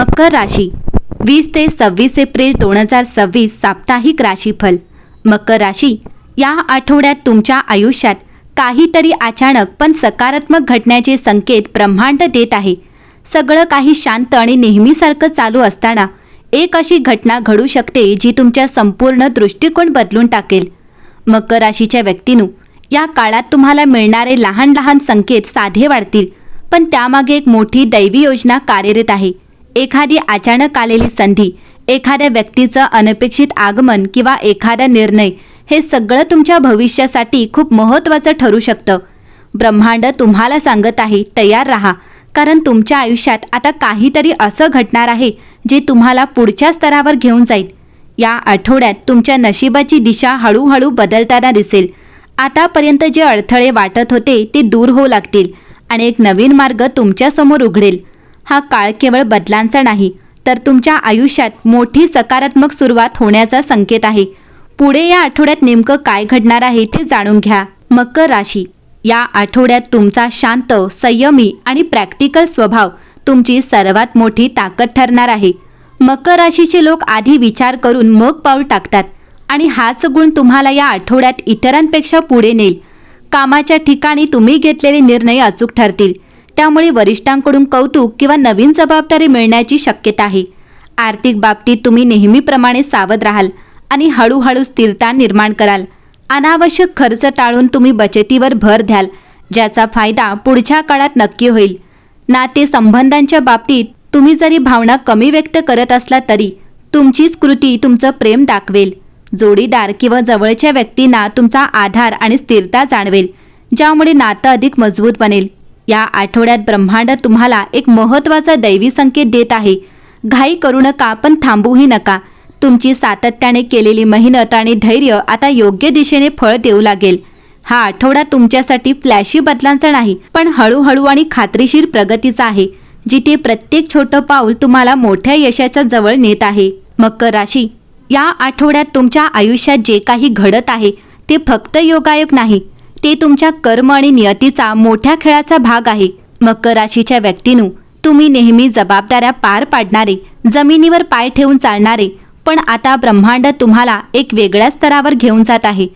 मकर राशी 20 ते 26 एप्रिल 2026 साप्ताहिक राशीफल। मकर राशी, या आठवड्यात तुमच्या आयुष्यात काहीतरी अचानक पण सकारात्मक घडण्याचे संकेत ब्रह्मांड देत आहे। सगळं काही शांत आणि नेहमीसारखं चालू असताना एक अशी घटना घडू शकते जी तुमच्या संपूर्ण दृष्टिकोन बदलून टाकेल। मकर राशीच्या व्यक्तींनो, या काळात तुम्हाला मिळणारे लहान लहान संकेत साधे वाटतील, पण त्यामागे एक मोठी दैवी योजना कार्यरत आहे। एखादी अचानक आलेली संधी, एखाद्या व्यक्तीचं अनपेक्षित आगमन किंवा एखादा निर्णय, हे सगळं तुमच्या भविष्यासाठी खूप महत्त्वाचं ठरू शकतं। ब्रह्मांड तुम्हाला सांगत आहे, तयार राहा, कारण तुमच्या आयुष्यात आता काहीतरी असं घडणार आहे जे तुम्हाला पुढच्या स्तरावर घेऊन जाईल। या आठवड्यात तुमच्या नशिबाची दिशा हळूहळू बदलताना दिसेल। आतापर्यंत जे अडथळे वाटत होते ते दूर होऊ लागतील आणि एक नवीन मार्ग तुमच्यासमोर उघडेल। हा काळ केवळ बदलांचा नाही, तर तुमच्या आयुष्यात मोठी सकारात्मक सुरुवात होण्याचा संकेत आहे। पुढे या आठवड्यात नेमकं काय घडणार आहे ते जाणून घ्या। मकर राशी, या आठवड्यात तुमचा शांत, संयमी आणि प्रॅक्टिकल स्वभाव तुमची सर्वात मोठी ताकद ठरणार आहे। मकर राशीचे लोक आधी विचार करून मग पाऊल टाकतात आणि हाच गुण तुम्हाला या आठवड्यात इतरांपेक्षा पुढे नेईल। कामाच्या ठिकाणी तुम्ही घेतलेले निर्णय अचूक ठरतील, त्यामुळे वरिष्ठांकडून कौतुक किंवा नवीन जबाबदारी मिळण्याची शक्यता आहे। आर्थिक बाबतीत तुम्ही नेहमीप्रमाणे सावध राहाल आणि हळूहळू स्थिरता निर्माण कराल। अनावश्यक खर्च टाळून तुम्ही बचतीवर भर द्याल, ज्याचा फायदा पुढच्या काळात नक्की होईल। नातेसंबंधांच्या बाबतीत तुम्ही जरी भावना कमी व्यक्त करत असला तरी तुमचीच कृती तुमचं प्रेम दाखवेल। जोडीदार किंवा जवळच्या व्यक्तींना तुमचा आधार आणि स्थिरता जाणवेल, ज्यामुळे नातं अधिक मजबूत बनेल। या आठवड्यात ब्रह्मांड तुम्हाला एक महत्त्वाचा दैवी संकेत देत आहे। घाई करू नका, पण थांबूही नका। तुमची सातत्याने केलेली मेहनत आणि धैर्य आता योग्य दिशेने फळ देऊ लागेल। हा आठवडा तुमच्यासाठी फ्लॅशी बदलांचा नाही, पण हळूहळू आणि खात्रीशीर प्रगतीचा आहे, जिथे प्रत्येक छोटं पाऊल तुम्हाला मोठ्या यशाच्या जवळ नेत आहे। मकर राशी, या आठवड्यात तुमच्या आयुष्यात जे काही घडत आहे ते फक्त योगायोग नाही, ते तुमच्या कर्म आणि नियतीचा मोठ्या खेळाचा भाग आहे। मकर राशीच्या व्यक्तींनो, तुम्ही नेहमी जबाबदाऱ्या पार पाडणारे, जमिनीवर पाय ठेवून चालणारे, पण आता ब्रह्मांड तुम्हाला एक वेगळ्या स्तरावर घेऊन जात आहे।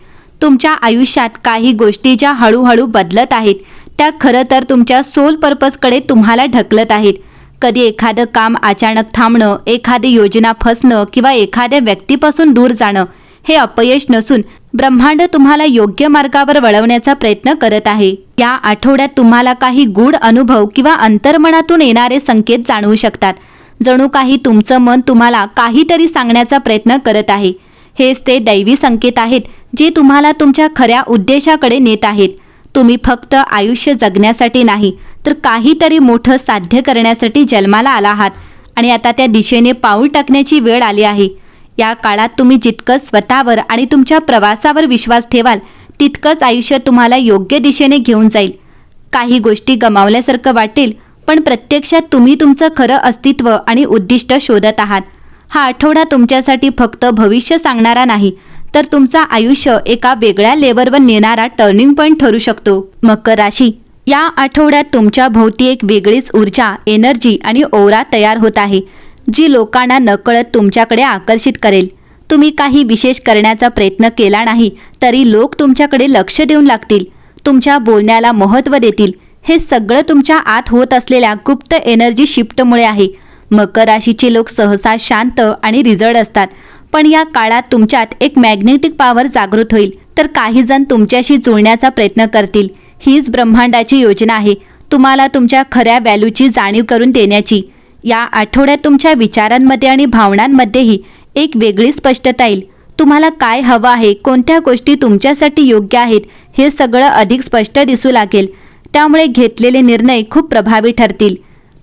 तुमच्या आयुष्यात काही गोष्टी ज्या हळूहळू बदलत आहेत, त्या खरं तर तुमच्या सोल पर्पजकडे तुम्हाला ढकलत आहेत। कधी एखादं काम अचानक थांबणं, एखादी योजना फसणं किंवा एखाद्या व्यक्तीपासून दूर जाणं हे अपयश नसून ब्रह्मांड तुम्हाला योग्य मार्गावर वळवण्याचा प्रयत्न करत आहे। या आठवड्यात तुम्हाला काही गूढ अनुभव किंवा अंतर्मनातून येणारे संकेत जाणवू शकतात, जणू काही तुमचं मन तुम्हाला काहीतरी सांगण्याचा प्रयत्न करत आहे। हेच ते दैवी संकेत आहेत जे तुम्हाला तुमच्या खऱ्या उद्देशाकडे नेत आहेत। तुम्ही फक्त आयुष्य जगण्यासाठी नाही, तर काहीतरी मोठं साध्य करण्यासाठी जन्माला आला आहात आणि आता त्या दिशेने पाऊल टाकण्याची वेळ आली आहे। या काळात तुम्ही जितकं स्वतःवर आणि तुमच्या प्रवासावर विश्वास ठेवाल, तितकंच आयुष्य तुम्हाला योग्य दिशेने घेऊन जाईल। काही गोष्टी गमावल्यासारखं वाटेल, पण प्रत्यक्षात तुम्ही तुमचं खरं अस्तित्व आणि उद्दिष्ट शोधत आहात। हा आठवडा तुमच्यासाठी फक्त भविष्य सांगणारा नाही, तर तुमचं आयुष्य एका वेगळ्या लेवलवर नेणारा टर्निंग पॉइंट ठरू शकतो। मकर राशी, या आठवड्यात तुमच्या भोवती एक वेगळीच ऊर्जा, एनर्जी आणि ओरा तयार होत आहे, जी लोकांना नकळत तुमच्याकडे आकर्षित करेल। तुम्ही काही विशेष करण्याचा प्रयत्न केला नाही तरी लोक तुमच्याकडे लक्ष देऊन लागतील, तुमच्या बोलण्याला महत्त्व देतील। हे सगळं तुमच्या आत होत असलेल्या गुप्त एनर्जी शिफ्टमुळे आहे। मकर राशीचे लोक सहसा शांत आणि रिझर्व्ड असतात, पण या काळात तुमच्यात एक मॅग्नेटिक पॉवर जागृत होईल, तर काही जण तुमच्याशी जुळण्याचा प्रयत्न करतील। हीच ब्रह्मांडाची योजना आहे, तुम्हाला तुमच्या खऱ्या व्हॅल्यूची जाणीव करून देण्याची। या आठवड्यात तुमच्या विचारांमध्ये आणि भावनांमध्येही एक वेगळी स्पष्टता येईल। तुम्हाला काय हवं आहे, कोणत्या गोष्टी तुमच्यासाठी योग्य आहेत, हे सगळं अधिक स्पष्ट दिसू लागेल। त्यामुळे घेतलेले निर्णय खूप प्रभावी ठरतील।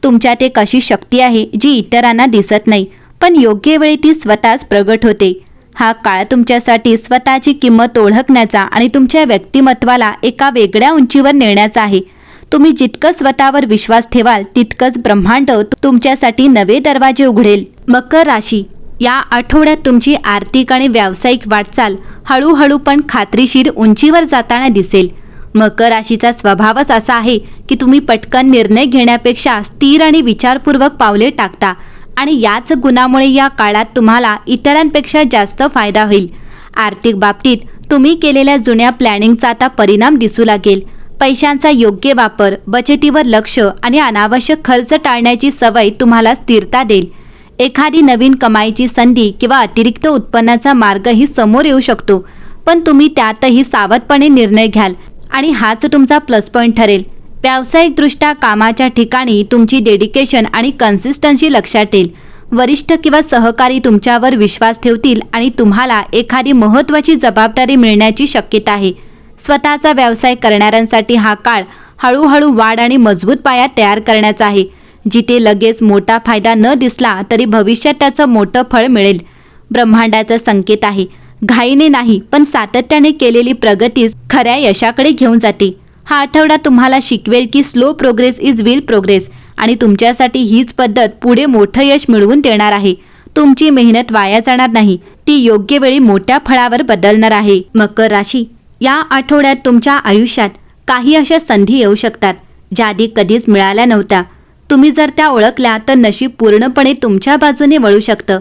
तुमच्यात एक अशी शक्ती आहे जी इतरांना दिसत नाही, पण योग्य वेळी ती स्वतःच प्रगट होते। हा काळ तुमच्यासाठी स्वतःची किंमत ओळखण्याचा आणि तुमच्या व्यक्तिमत्वाला एका वेगळ्या उंचीवर नेण्याचा आहे। तुम्ही जितकं स्वतःवर विश्वास ठेवाल, तितकंच ब्रह्मांड तुमच्यासाठी नवे दरवाजे उघडेल। मकर राशी, या आठवड्यात तुमची आर्थिक आणि व्यावसायिक वाटचाल हळूहळू पण खात्रीशीर उंचीवर जाताना दिसेल। मकर राशीचा स्वभावच असा आहे की तुम्ही पटकन निर्णय घेण्यापेक्षा स्थिर आणि विचारपूर्वक पावले टाकता आणि याच गुणामुळे या काळात तुम्हाला इतरांपेक्षा जास्त फायदा होईल. आर्थिक बाबतीत तुम्ही केलेल्या जुन्या प्लॅनिंगचा आता परिणाम दिसू लागेल. पैशांचा योग्य वापर, बचतीवर लक्ष आणि अनावश्यक खर्च टाळण्याची सवय तुम्हाला स्थिरता देईल. एखादी नवीन कमाईची संधी किंवा अतिरिक्त उत्पन्नाचा मार्गही समोर येऊ शकतो, पण तुम्ही त्यातही सावधपणे निर्णय घ्याल आणि हाच तुमचा प्लस पॉईंट ठरेल. व्यावसायिकदृष्ट्या कामाच्या ठिकाणी तुमची डेडिकेशन आणि कन्सिस्टन्सी लक्षात येईल. वरिष्ठ किंवा सहकारी तुमच्यावर विश्वास ठेवतील आणि तुम्हाला एखादी महत्त्वाची जबाबदारी मिळण्याची शक्यता आहे. स्वतःचा व्यवसाय करणाऱ्यांसाठी हा काळ हळूहळू वाढ आणि मजबूत पाया तयार करण्याचा आहे. जिथे लगेच मोठा फायदा न दिसला तरी भविष्यात त्याचं मोठं फळ मिळेल. ब्रह्मांडाचा संकेत आहे. घाईने नाही, पण सातत्याने केलेली प्रगतीच खऱ्या यशाकडे घेऊन जाते. हा आठवडा तुम्हाला शिकवेल की slow progress is will progress आणि तुमच्यासाठी हीच पद्धत पुढे मोठं यश मिळवून देणार आहे. तुमची मेहनत वाया जाणार नाही, ती योग्य वेळी मोठ्या फळावर बदलणार आहे. मकर राशी, या आठवड्यात तुमच्या आयुष्यात काही अशा संधी येऊ शकतात ज्या आधी कधीच मिळाल्या नव्हत्या. तुम्ही जर त्या ओळखल्या तर नशीब पूर्णपणे तुमच्या बाजूने वळू शकतं.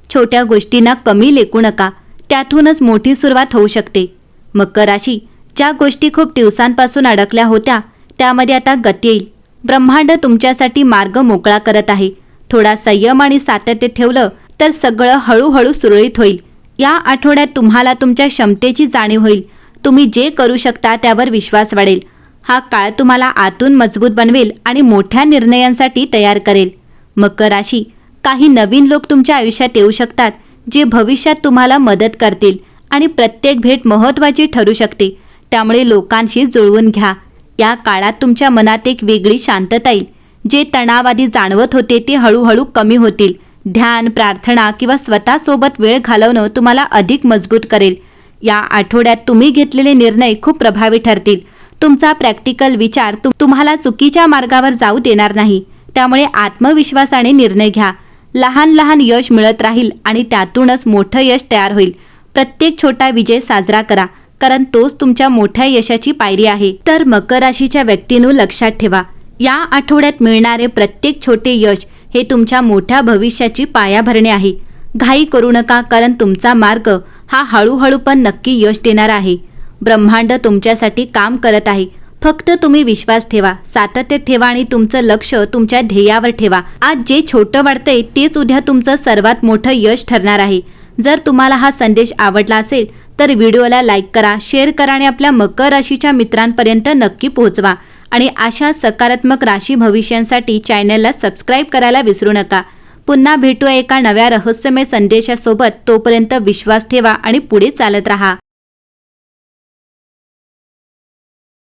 छोट्या गोष्टींना कमी लेखू नका, त्यातूनच मोठी सुरुवात होऊ शकते. मकर राशी, ज्या गोष्टी खूप दिवसांपासून अडकल्या होत्या त्यामध्ये आता गती येईल. ब्रह्मांड तुमच्यासाठी मार्ग मोकळा करत आहे. थोडा संयम आणि सातत्य ठेवलं तर सगळं हळूहळू सुरळीत होईल. या आठवड्यात तुम्हाला तुमच्या क्षमतेची जाणीव होईल. तुम्ही जे करू शकता त्यावर विश्वास वाढेल. हा काळ तुम्हाला आतून मजबूत बनवेल आणि मोठ्या निर्णयांसाठी तयार करेल. मकर राशी, काही नवीन लोक तुमच्या आयुष्यात येऊ शकतात जे भविष्यात तुम्हाला मदत करतील आणि प्रत्येक भेट महत्त्वाची ठरू शकते. त्यामुळे लोकांशी जुळवून घ्या. या काळात तुमच्या मनात एक वेगळी शांतता येईल. जे तणाव आधी जाणवत होते ते हळूहळू कमी होतील. ध्यान, प्रार्थना किंवा स्वतःसोबत वेळ घालवणं तुम्हाला अधिक मजबूत करेल. या आठवड्यात तुम्ही घेतलेले निर्णय खूप प्रभावी ठरतील. तुमचा प्रॅक्टिकल विचार तुम्हाला चुकीच्या मार्गावर जाऊ देणार नाही. त्यामुळे आत्मविश्वासाने निर्णय घ्या. लहान लहान यश मिळत राहील आणि त्यातूनच मोठं यश तयार होईल. प्रत्येक छोटा विजय साजरा करा, कारण तोच तुमच्या मोठ्या यशाची पायरी आहे. तर मकर राशीच्या व्यक्तींनो लक्षात ठेवा, या आठवड्यात मिळणारे प्रत्येक छोटे यश हे तुमच्या मोठ्या भविष्याची पायाभरणी आहे. घाई करू नका, कारण तुमचा मार्ग हा हळूहळू पण नक्की यश देणार आहे. ब्रह्मांड तुमच्यासाठी काम करत आहे. फक्त तुम्ही विश्वास ठेवा, सातत्य ठेवा आणि तुमचं लक्ष तुमच्या ध्येयावर ठेवा. आज जे छोटं वाटतंय तेच उद्या तुमचं सर्वात मोठं यश ठरणार आहे. जर तुम्हाला हा संदेश आवडला असेल तर व्हिडिओला लाईक करा, शेअर करा आणि आपल्या मकर राशीच्या मित्रांपर्यंत नक्की पोहोचवा. आणि अशा सकारात्मक राशी भविष्यांसाठी चॅनलला सबस्क्राईब करायला विसरू नका. पुन्हा भेटूया एका नव्या रहस्यमय संदेशासोबत. तोपर्यंत विश्वास ठेवा आणि पुढे चालत राहा.